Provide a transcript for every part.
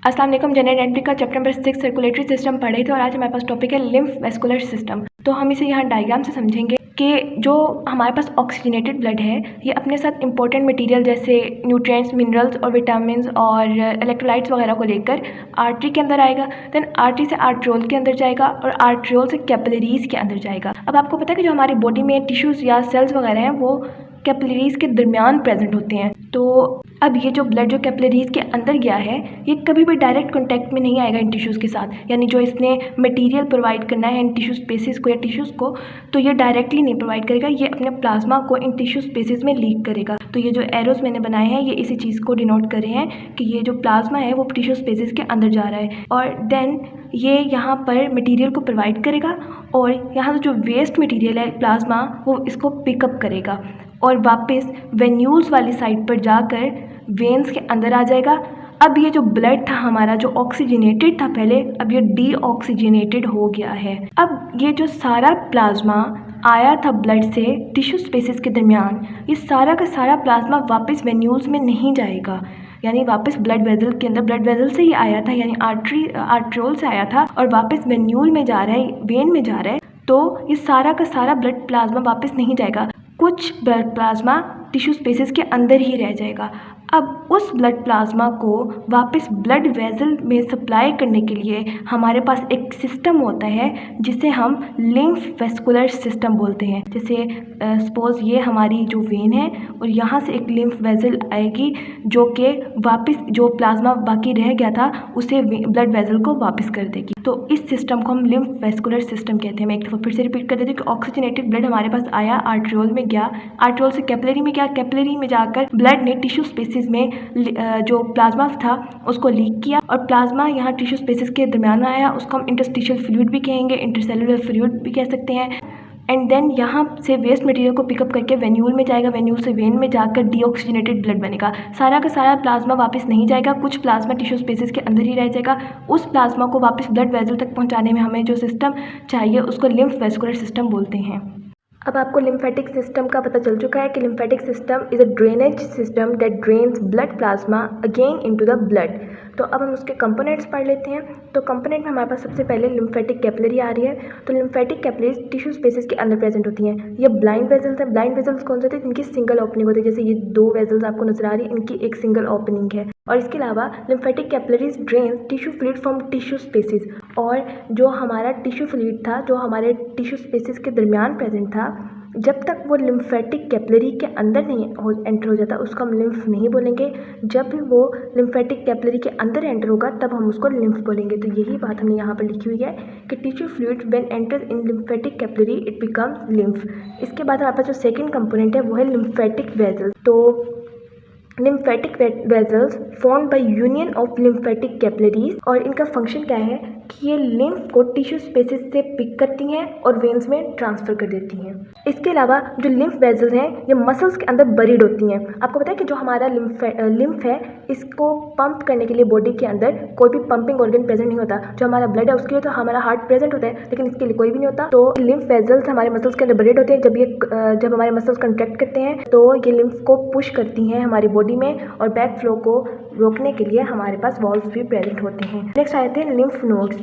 अस्सलाम वालेकुम। General entry का चैप्टर नंबर 6 सर्कुलेटरी सिस्टम पढ़े थे और आज हमारे पास टॉपिक है लिम्फ वेस्कुलर सिस्टम। तो हम इसे यहाँ डायग्राम से समझेंगे कि जो हमारे पास ऑक्सीजनेटेड ब्लड है ये अपने साथ इंपॉर्टेंट मटेरियल जैसे न्यूट्रिएंट्स, मिनरल्स और विटामिन और इलेक्ट्रोलाइट्स वगैरह को लेकर आर्टरी के अंदर आएगा, देन आर्टरी से आर्ट्रियोल के अंदर जाएगा और आर्ट्रियोल से कैपिलरीज के अंदर जाएगा। अब आपको पता है कि जो हमारी बॉडी में टिश्यूज़ या सेल्स वगैरह हैं वो कैपिलरीज के दरमियान प्रेजेंट होते हैं। तो अब ये जो ब्लड जो कैपिलरीज के अंदर गया है ये कभी भी डायरेक्ट कांटेक्ट में नहीं आएगा इन टिश्यूज़ के साथ, यानी जो इसने मटेरियल प्रोवाइड करना है इन टिश्यू स्पेसिस को या टिश्यूज़ को, तो ये डायरेक्टली नहीं प्रोवाइड करेगा, ये अपने प्लाज्मा को इन टिश्यू स्पेसिस में लीक करेगा। तो ये जो एरोस मैंने बनाए हैं ये इसी चीज़ को डिनोट कर रहे हैं कि ये जो प्लाज्मा है वो टिश्यू स्पेसिस के अंदर जा रहा है और देन ये यहाँ पर मटेरियल को प्रोवाइड करेगा और यहाँ से जो वेस्ट मटेरियल है प्लाज्मा वो इसको पिकअप करेगा और वापस वेन्यूल्स वाली साइड पर जाकर वेन्स के अंदर आ जाएगा। अब ये जो ब्लड था हमारा जो ऑक्सीजनेटेड था पहले, अब ये डीऑक्सीजनेटेड हो गया है। अब ये जो सारा प्लाज्मा आया था ब्लड से टिश्यू स्पेसिस के दरमियान, ये सारा का सारा प्लाज्मा वापस वेन्यूल्स में नहीं जाएगा, यानी वापस ब्लड वेजल के अंदर, ब्लड वेजल से ही आया था यानी आर्ट्रियोल से आया था और वापस वेन्यूल में जा रहा है, वेन में जा रहा है। तो ये सारा का सारा ब्लड प्लाज्मा वापस नहीं जाएगा, कुछ ब्लड प्लाज्मा टिश्यू स्पेसिस के अंदर ही रह जाएगा। अब उस ब्लड प्लाज्मा को वापस ब्लड वेजल में सप्लाई करने के लिए हमारे पास एक सिस्टम होता है जिसे हम लिम्फ वेस्कुलर सिस्टम बोलते हैं। जैसे सपोज ये हमारी जो वेन है और यहाँ से एक लिम्फ वेजल आएगी जो कि वापस जो प्लाज्मा बाकी रह गया था उसे ब्लड वेजल को वापस कर देगी। तो इस सिस्टम को हम लिम्फ वेस्कुलर सिस्टम कहते हैं। मैं एक दफ़ा फिर से रिपीट कर देती हूँ कि ऑक्सीजनेटेड ब्लड हमारे पास आया, आर्ट्रियोल में गया, आर्ट्रियोल से कैपिलरी में गया, कैपिलरी में जाकर ब्लड ने टिश्यू स्पेसिस में जो प्लाज्मा था उसको लीक किया और प्लाज्मा यहाँ टिश्यू स्पेसिस के दरमियान आया, उसको हम इंटरस्टिशियल फ्लूइड भी कहेंगे, इंटरसेलुलर फ्लूइड भी कह सकते हैं। एंड देन यहाँ से वेस्ट मटेरियल को पिकअप करके वेन्यूल में जाएगा, वेन्यूल से वेन में जाकर डीऑक्सीजनेटेड ब्लड बनेगा। सारा का सारा प्लाज्मा वापस नहीं जाएगा, कुछ प्लाज्मा टिश्यू स्पेसिस के अंदर ही रह जाएगा। उस प्लाज्मा को वापस ब्लड वेजल तक पहुँचाने में हमें जो सिस्टम चाहिए उसको लिम्फ वेस्कुलर सिस्टम बोलते हैं। अब आपको लिम्फेटिक सिस्टम का पता चल चुका है कि lymphatic system is a drainage system that drains blood plasma again into the blood. तो अब हम उसके कंपोनेंट्स पढ़ लेते हैं। तो कंपोनेंट में हमारे पास सबसे पहले लिम्फेटिक कैपिलरी आ रही है। तो लिम्फेटिक कैपिलरीज टिश्यू स्पेसिस के अंदर प्रेजेंट होती हैं। ये ब्लाइंड वेजल्स हैं। ब्लाइंड वेजल्स कौन से होते हैं? इनकी सिंगल ओपनिंग होती है। जैसे ये दो वेजल्स आपको नजर आ रही है, इनकी एक सिंगल ओपनिंग है। और इसके अलावा lymphatic capillaries drain tissue fluid from tissue spaces, और जो हमारा टिश्यू फ्लूइड था जो हमारे टिश्यू स्पेसिस के दरमियान प्रेजेंट था, जब तक वो लिम्फेटिक कैपिलरी के अंदर नहीं एंटर हो जाता उसको हम लिम्फ नहीं बोलेंगे। जब भी वो लिम्फेटिक कैपिलरी के अंदर एंटर होगा तब हम उसको लिम्फ बोलेंगे। तो यही बात हमने यहाँ पर लिखी हुई है कि tissue fluid when enter in lymphatic capillary it becomes lymph. इसके बाद हमारे पास जो सेकेंड कंपोनेंट है वो है लिम्फेटिक वेजल। तो lymphatic vessels formed by union of lymphatic capillaries, और इनका फंक्शन क्या है कि ये लिम्फ को टिश्यू स्पेसिस से पिक करती हैं और वेन्स में ट्रांसफ़र कर देती हैं। इसके अलावा जो लिम्फ वेजल्स हैं ये मसल्स के अंदर बरीड होती हैं। आपको पता है कि जो हमारा लिम्फ है इसको पंप करने के लिए बॉडी के अंदर कोई भी पंपिंग ऑर्गन प्रेजेंट नहीं होता। जो हमारा ब्लड है उसके लिए तो हमारा हार्ट प्रेजेंट होता है, लेकिन इसके लिए कोई भी नहीं होता। तो लिम्फ वेजल्स हमारे मसल्स के अंदर बरीड होते हैं। जब हमारे मसल्स कंट्रैक्ट करते हैं तो ये लिम्फ को पुश करती हैं हमारी बॉडी में, और बैक फ्लो को रोकने के लिए हमारे पास वॉल्व्स भी प्रेजेंट होते हैं। नेक्स्ट आते हैं lymph nodes.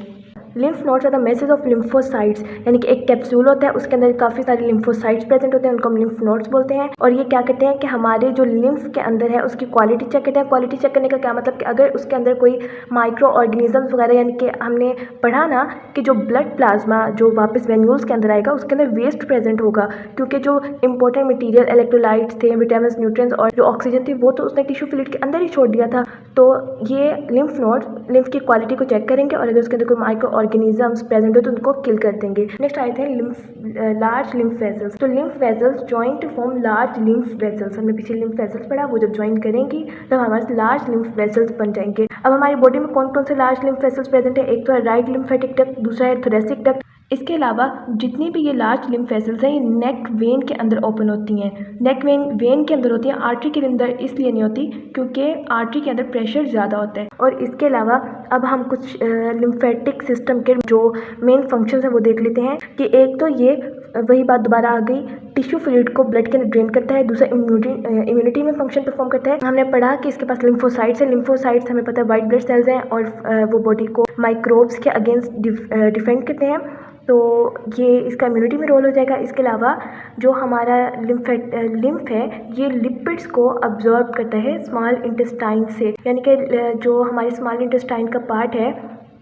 Lymph nodes are the masses of lymphocytes, यानी कि एक कैप्सूल होता है उसके अंदर काफ़ी सारे लिम्फोसाइट्स प्रेजेंट होते हैं, उनको हम लिम्फ नोड्स बोलते हैं। और ये क्या कहते हैं कि हमारे जो लिम्फ के अंदर है उसकी क्वालिटी चेक करते हैं। क्वालिटी चेक करने का क्या मतलब कि अगर उसके अंदर कोई माइक्रो ऑर्गेनिजम्स वगैरह, यानी कि हमने पढ़ा ना कि जो ब्लड प्लाज्मा जो वापस वेन्यूल्स के अंदर आएगा उसके अंदर वेस्ट प्रेजेंट होगा, क्योंकि जो इंपॉर्टेंट मटीरियल इलेक्ट्रोलाइट्स थे, विटामिन, न्यूट्रिएंट्स और जो ऑक्सीजन थी वो तो उसने टिश्यू फ्लूइड के अंदर ही छोड़ दिया था। तो ये लिम्फ नोड्स लिम्फ की क्वालिटी को चेक करेंगे और अगर उसके अंदर कोई माइक्रो ऑर्गेनिजम्स प्रेजेंट हो तो उनको किल कर देंगे। नेक्स्ट आए थे लार्ज लिम्फ वेजल्स। तो lymph vessels join to form large lymph vessels. हमने पीछे लिम्फ वेजल्स पढ़ा, वो जब ज्वाइन करेंगी तब हमारे लार्ज लिम्फ वेजल्स बन जाएंगे। अब हमारी बॉडी में कौन कौन से लार्ज लिम्फ वेजल्स प्रेजेंट है? एक तो है राइट लिम्फेटिक डक्ट, दूसरा है थोरेसिक डक्ट। इसके अलावा जितनी भी ये लार्ज लिम्फ वेसल्स हैं ये नेक वेन के अंदर ओपन होती हैं। नेक वेन के अंदर होती हैं, आर्टरी के अंदर इसलिए नहीं होती क्योंकि आर्टरी के अंदर प्रेशर ज़्यादा होता है। और इसके अलावा अब हम कुछ लिम्फेटिक सिस्टम के जो मेन फंक्शंस हैं वो देख लेते हैं कि एक तो ये वही बात दोबारा आ गई, टिश्यू फ्लूइड को ब्लड के अंदर ड्रेन करता है। दूसरा इम्यूनिटी में फंक्शन परफॉर्म करता है। हमने पढ़ा कि इसके पास लिम्फोसाइट्स है। लिम्फोसाइट्स हमें पता है वाइट ब्लड सेल्स हैं और वो बॉडी को माइक्रोब्स के अगेंस्ट डिफेंड करते हैं, तो ये इसका इम्यूनिटी में रोल हो जाएगा। इसके अलावा जो हमारा लिम्फ है ये लिपिड्स को अब्जॉर्ब करता है स्मॉल इंटेस्टाइन से, यानी कि जो हमारे स्मॉल इंटेस्टाइन का पार्ट है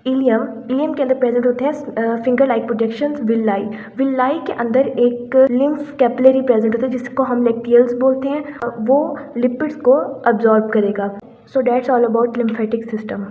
इलियम के अंदर प्रेजेंट होते हैं फिंगर लाइक प्रोजेक्शंस विलाई के अंदर एक लिम्फ कैपिलरी प्रेजेंट होता है जिसको हम लेक्टियल्स बोलते हैं, वो लिपिड्स को अब्जॉर्ब करेगा। So that's all about lymphatic system.